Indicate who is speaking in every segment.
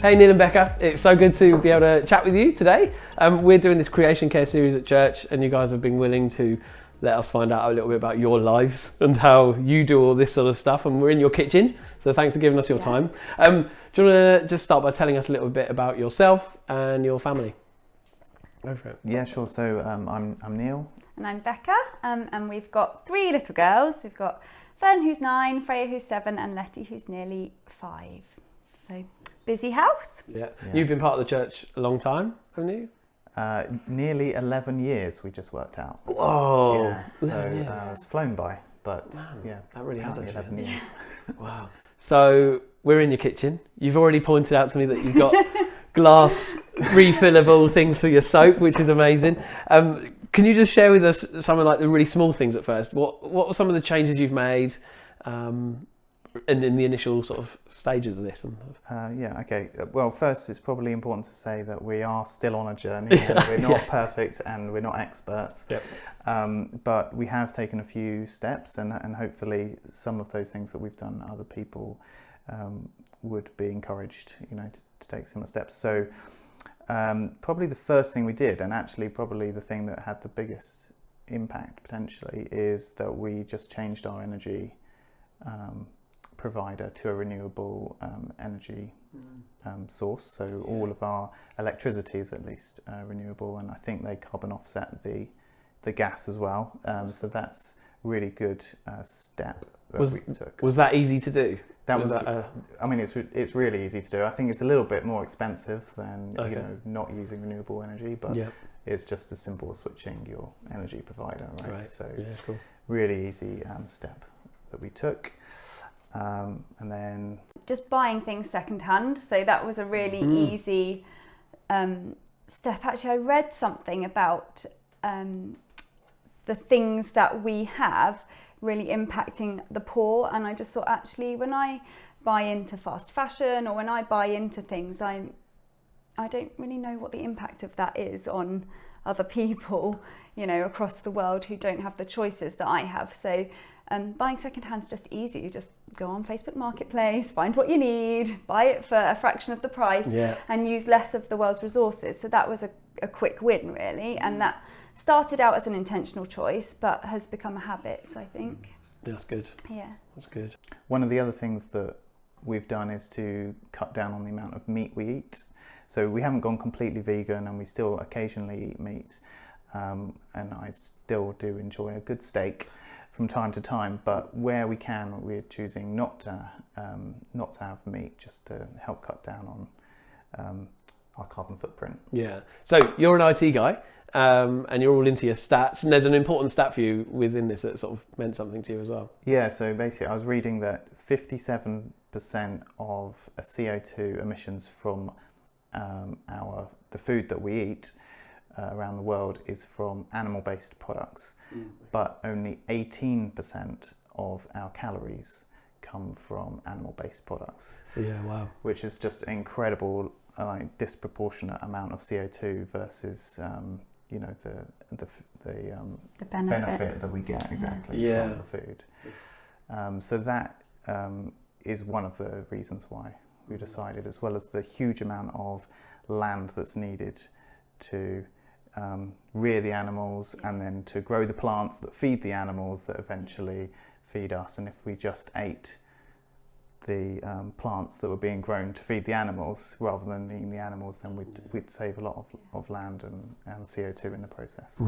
Speaker 1: Hey Neil and Becca, it's so good to be able to chat with you today. We're doing this creation care series at church and you guys have been willing to let us find out a little bit about your lives and how you do all this sort of stuff, and we're in your kitchen, so thanks for giving us your time. Do you want to just start by telling us a little bit about yourself and your family? Go for it.
Speaker 2: Yeah, sure. So I'm Neil.
Speaker 3: And I'm Becca, and we've got 3 little girls. We've got Fern, who's 9, Freya, who's 7, and Letty, who's nearly 5. So, busy house.
Speaker 1: Yeah. You've been part of the church a long time, haven't you?
Speaker 2: Nearly 11 years we just worked out.
Speaker 1: Whoa!
Speaker 2: Yeah, so it's flown by, but
Speaker 1: Man, that really has actually.
Speaker 2: 11 years.
Speaker 1: Wow. So we're in your kitchen. You've already pointed out to me that you've got glass refillable things for your soap, which is amazing. Can you just share with us some of like the really small things at first? What were some of the changes you've made in the initial sort of stages of this?
Speaker 2: Okay. Well, first it's probably important to say that we are still on a journey. And we're not perfect and we're not experts. Yep. But we have taken a few steps, and hopefully some of those things that we've done, other people would be encouraged, to take similar steps. So probably the first thing we did, and actually probably the thing that had the biggest impact potentially, is that we just changed our energy provider to a renewable energy source. So all of our electricity is at least renewable, and I think they carbon offset the gas as well. So that's really good step that we took.
Speaker 1: Was that easy to do?
Speaker 2: I mean, it's really easy to do. I think it's a little bit more expensive than not using renewable energy, but it's just as simple as switching your energy provider, right? So cool. Really easy step that we took. And then
Speaker 3: just buying things secondhand. So that was a really easy step. Actually, I read something about the things that we have really impacting the poor, and I just thought, actually, when I buy into fast fashion or when I buy into things, I don't really know what the impact of that is on other people, across the world who don't have the choices that I have. So buying secondhand is just easy. You just go on Facebook Marketplace, find what you need, buy it for a fraction of the price, and use less of the world's resources. So that was a quick win, really, and that started out as an intentional choice, but has become a habit, I think.
Speaker 1: That's good.
Speaker 3: Yeah.
Speaker 1: That's good.
Speaker 2: One of the other things that we've done is to cut down on the amount of meat we eat. So we haven't gone completely vegan, and we still occasionally eat meat, and I still do enjoy a good steak from time to time, but where we can, we're choosing not to have meat, just to help cut down on our carbon footprint.
Speaker 1: Yeah. So you're an IT guy, and you're all into your stats, and there's an important stat for you within this that sort of meant something to you as well.
Speaker 2: Yeah. So basically, I was reading that 57% of CO2 emissions from the food that we eat around the world is from animal-based products, but only 18% of our calories come from animal-based products. Yeah, wow. Which is just an incredible, disproportionate amount of CO2 versus, the benefit that we get from the food. So that is one of the reasons why we decided, as well as the huge amount of land that's needed to rear the animals and then to grow the plants that feed the animals that eventually feed us. And if we just ate the plants that were being grown to feed the animals rather than eating the animals, then we'd save a lot of land and CO2 in the process.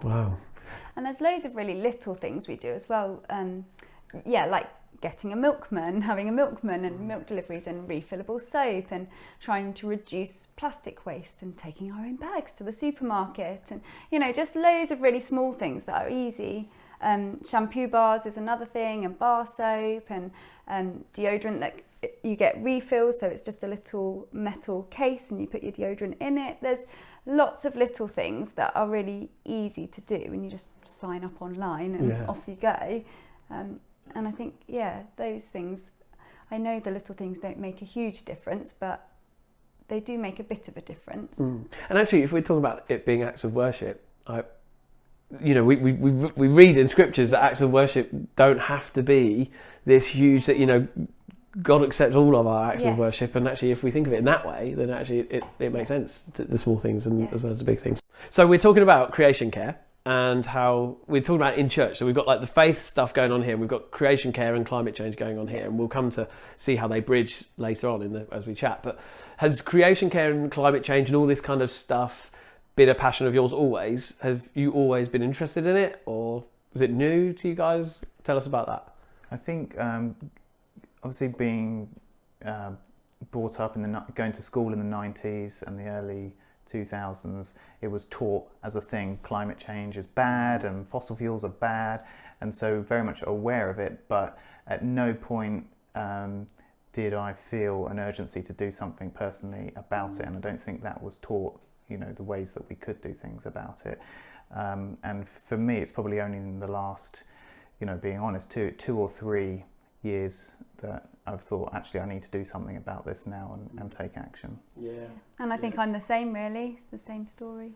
Speaker 1: Wow.
Speaker 3: And there's loads of really little things we do as well. Like getting a milkman, having a milkman and milk deliveries and refillable soap, and trying to reduce plastic waste and taking our own bags to the supermarket, and just loads of really small things that are easy. Shampoo bars is another thing, and bar soap, and deodorant that you get refills, so it's just a little metal case and you put your deodorant in it. There's lots of little things that are really easy to do, and you just sign up online and off you go. And I think, those things, I know the little things don't make a huge difference, but they do make a bit of a difference.
Speaker 1: And actually, if we're talking about it being acts of worship, we read in scriptures that acts of worship don't have to be this huge, that God accepts all of our acts
Speaker 3: Yeah.
Speaker 1: of worship, and actually if we think of it in that way, then actually it makes sense, to the small things and as well as the big things. So we're talking about creation care and how we're talking about in church. So we've got like the faith stuff going on here, we've got creation care and climate change going on here, and we'll come to see how they bridge later on as we chat. But has creation care and climate change and all this kind of stuff been a passion of yours always? Have you always been interested in it, or was it new to you guys? Tell us about that.
Speaker 2: I think obviously being brought up going to school in the 90s and the early 2000s, it was taught as a thing, climate change is bad and fossil fuels are bad, and so very much aware of it, but at no point did I feel an urgency to do something personally about it, and I don't think that was taught, the ways that we could do things about it. And for me, it's probably only in the last, being honest, two or 3 years that I've thought, actually, I need to do something about this now and take action.
Speaker 1: Yeah.
Speaker 3: And I think I'm the same, really, the same story.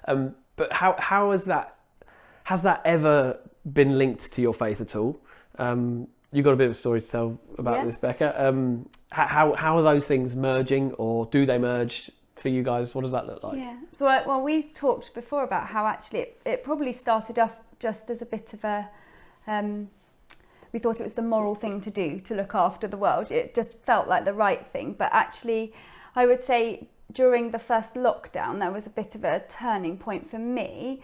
Speaker 1: But how has that ever been linked to your faith at all? You got a bit of a story to tell about this, Becca. How are those things merging, or do they merge for you guys? What does that look like?
Speaker 3: Yeah. So, we talked before about how actually it probably started off just as a bit of a... we thought it was the moral thing to do, to look after the world. It just felt like the right thing. But actually, I would say during the first lockdown, there was a bit of a turning point for me.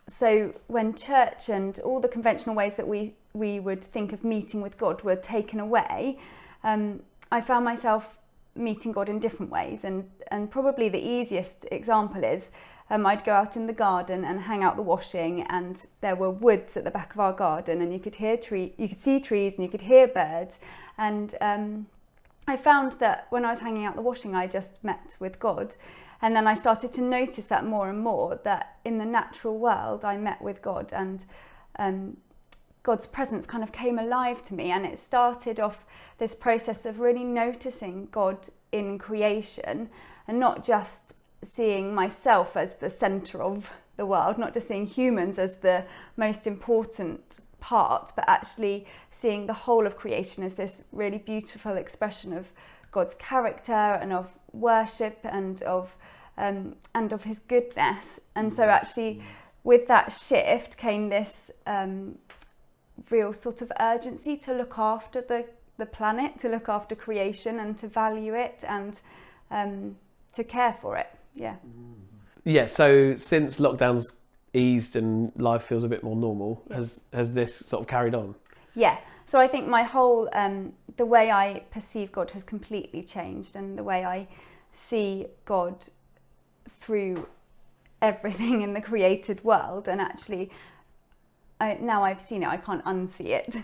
Speaker 3: So when church and all the conventional ways that we would think of meeting with God were taken away, I found myself meeting God in different ways. And probably the easiest example is I'd go out in the garden and hang out the washing, and there were woods at the back of our garden, and you could see trees and you could hear birds. And I found that when I was hanging out the washing, I just met with God. And then I started to notice that more and more, that in the natural world, I met with God, and God's presence kind of came alive to me. And it started off this process of really noticing God in creation, and not just seeing myself as the centre of the world, not just seeing humans as the most important part, but actually seeing the whole of creation as this really beautiful expression of God's character and of worship and of his goodness. And so actually with that shift came this real sort of urgency to look after the planet, to look after creation and to value it and to care for it. Yeah, so since lockdown's eased and life feels a bit more normal, has this sort of carried on? Yeah, so I think my whole, the way I perceive God has completely changed, and the way I see God through everything in the created world, and actually now I've seen it, I can't unsee it.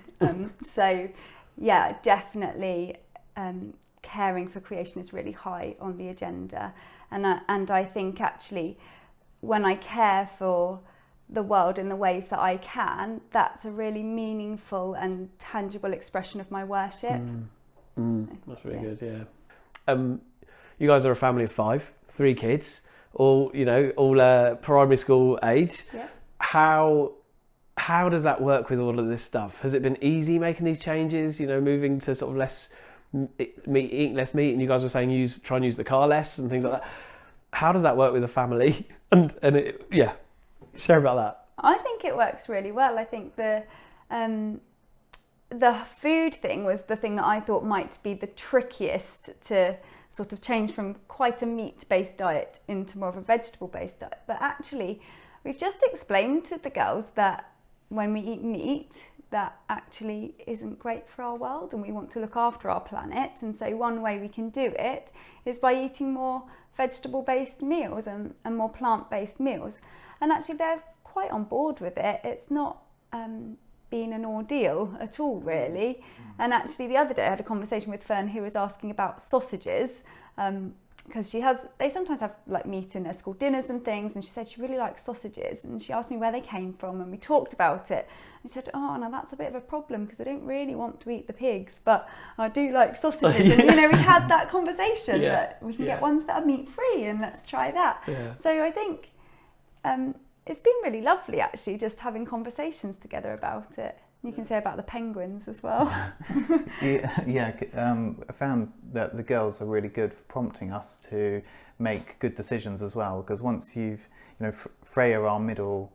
Speaker 3: So yeah, definitely caring for creation is really high on the agenda. And I think actually when I care for the world in the ways that I can, that's a really meaningful and tangible expression of my worship.
Speaker 1: That's really good, yeah. You guys are a family of 5, 3 kids, all primary school age.
Speaker 3: Yeah.
Speaker 1: How does that work with all of this stuff? Has it been easy making these changes, moving to sort of less meat, eating less meat, and you guys were saying try and use the car less and things like that? How does that work with a family? and share about that.
Speaker 3: I think it works really well. I think the food thing was the thing that I thought might be the trickiest to sort of change from quite a meat-based diet into more of a vegetable-based diet. But actually, we've just explained to the girls that when we eat meat, that actually isn't great for our world, and we want to look after our planet. And so one way we can do it is by eating more vegetable-based meals and more plant-based meals. And actually they're quite on board with it. It's not been an ordeal at all, really. And actually the other day I had a conversation with Fern, who was asking about sausages, because they sometimes have like meat in their school dinners and things, and she said she really likes sausages, and she asked me where they came from, and we talked about it. And she said, oh, now that's a bit of a problem because I don't really want to eat the pigs, but I do like sausages. And we had that conversation that we can get ones that are meat free, and let's try that. So I think it's been really lovely actually, just having conversations together about it. You can say about the penguins as well.
Speaker 2: I found that the girls are really good for prompting us to make good decisions as well, because once Freya, our middle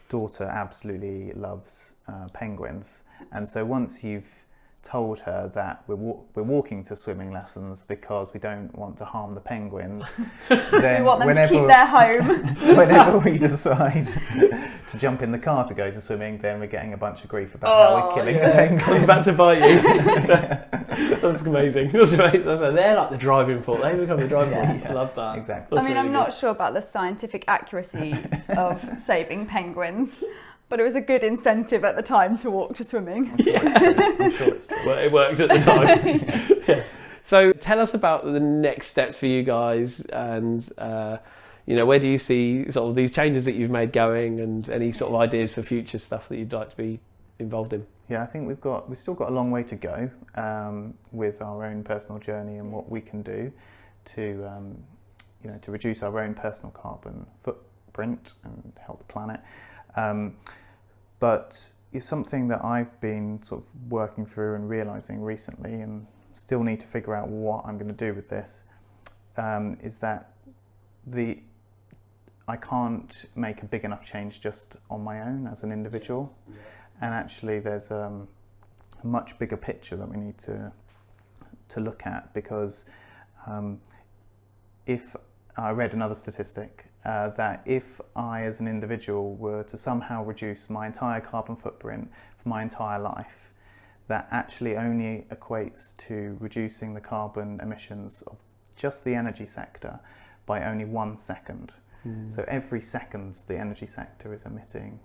Speaker 2: daughter, absolutely loves penguins, and so once you've told her that we're walking to swimming lessons because we don't want to harm the penguins, then
Speaker 3: we want them to keep their home.
Speaker 2: Whenever we decide to jump in the car to go to swimming, then we're getting a bunch of grief about how we're killing the penguins.
Speaker 1: He's about to bite you. That's amazing. They're like the driving force. They become the driving force. I love that.
Speaker 2: Exactly.
Speaker 3: I mean, I'm not sure about the scientific accuracy of saving penguins, but it was a good incentive at the time to walk to swimming.
Speaker 2: I'm sure it's true.
Speaker 1: Well, it worked at the time. Yeah. So tell us about the next steps for you guys, and where do you see sort of these changes that you've made going, and any sort of ideas for future stuff that you'd like to be involved in?
Speaker 2: Yeah, I think we've still got a long way to go with our own personal journey and what we can do to reduce our own personal carbon footprint and help the planet. But it's something that I've been sort of working through and realising recently, and still need to figure out what I'm going to do with this, is that I can't make a big enough change just on my own as an individual. Yeah. And actually there's a much bigger picture that we need to look at, because if I read another statistic that if I as an individual were to somehow reduce my entire carbon footprint for my entire life, that actually only equates to reducing the carbon emissions of just the energy sector by only 1 second. So every second the energy sector is emitting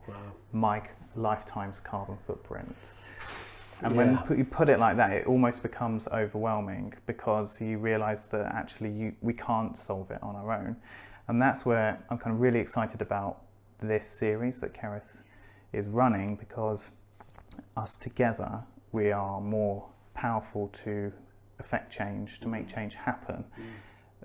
Speaker 2: my lifetime's carbon footprint. And when you put it like that, it almost becomes overwhelming, because you realise that actually we can't solve it on our own. And that's where I'm kind of really excited about this series that Kerith is running, because us together, we are more powerful to affect change, to make change happen,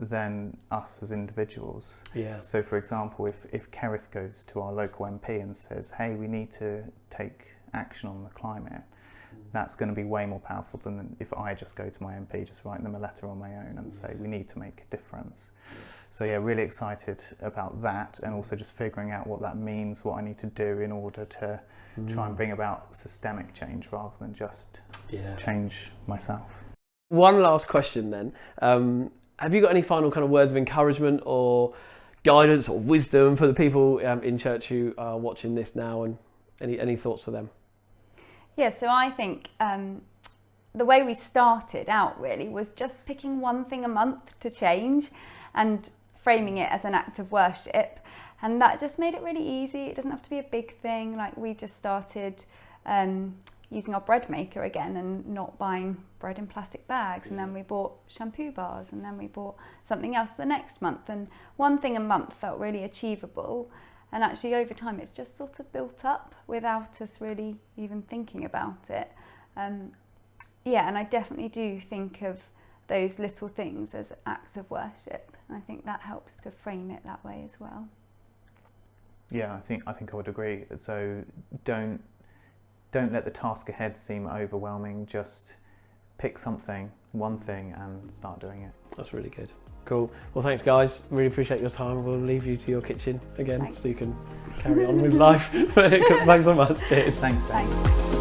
Speaker 2: than us as individuals. Yeah. So for example, if Kerith goes to our local MP and says, hey, we need to take action on the climate, that's going to be way more powerful than if I just go to my MP, just write them a letter on my own and say, we need to make a difference. So yeah, really excited about that, and also just figuring out what that means, what I need to do in order to try and bring about systemic change rather than just change myself.
Speaker 1: One last question then. Have you got any final kind of words of encouragement or guidance or wisdom for the people in church who are watching this now, and any thoughts for them?
Speaker 3: Yeah, so I think the way we started out really was just picking one thing a month to change and framing it as an act of worship. And that just made it really easy. It doesn't have to be a big thing. Like, we just started using our bread maker again and not buying bread in plastic bags. And then we bought shampoo bars, and then we bought something else the next month. And one thing a month felt really achievable. And actually over time it's just sort of built up without us really even thinking about it. And I definitely do think of those little things as acts of worship. And I think that helps to frame it that way as well.
Speaker 2: Yeah, I think I would agree. So don't let the task ahead seem overwhelming. Just pick one thing and start doing it.
Speaker 1: That's really good. Cool. Well, thanks guys. Really appreciate your time. We'll leave you to your kitchen again. Thanks. So you can carry on with life. Thanks so much. Cheers.
Speaker 2: Thanks, Ben. Thanks.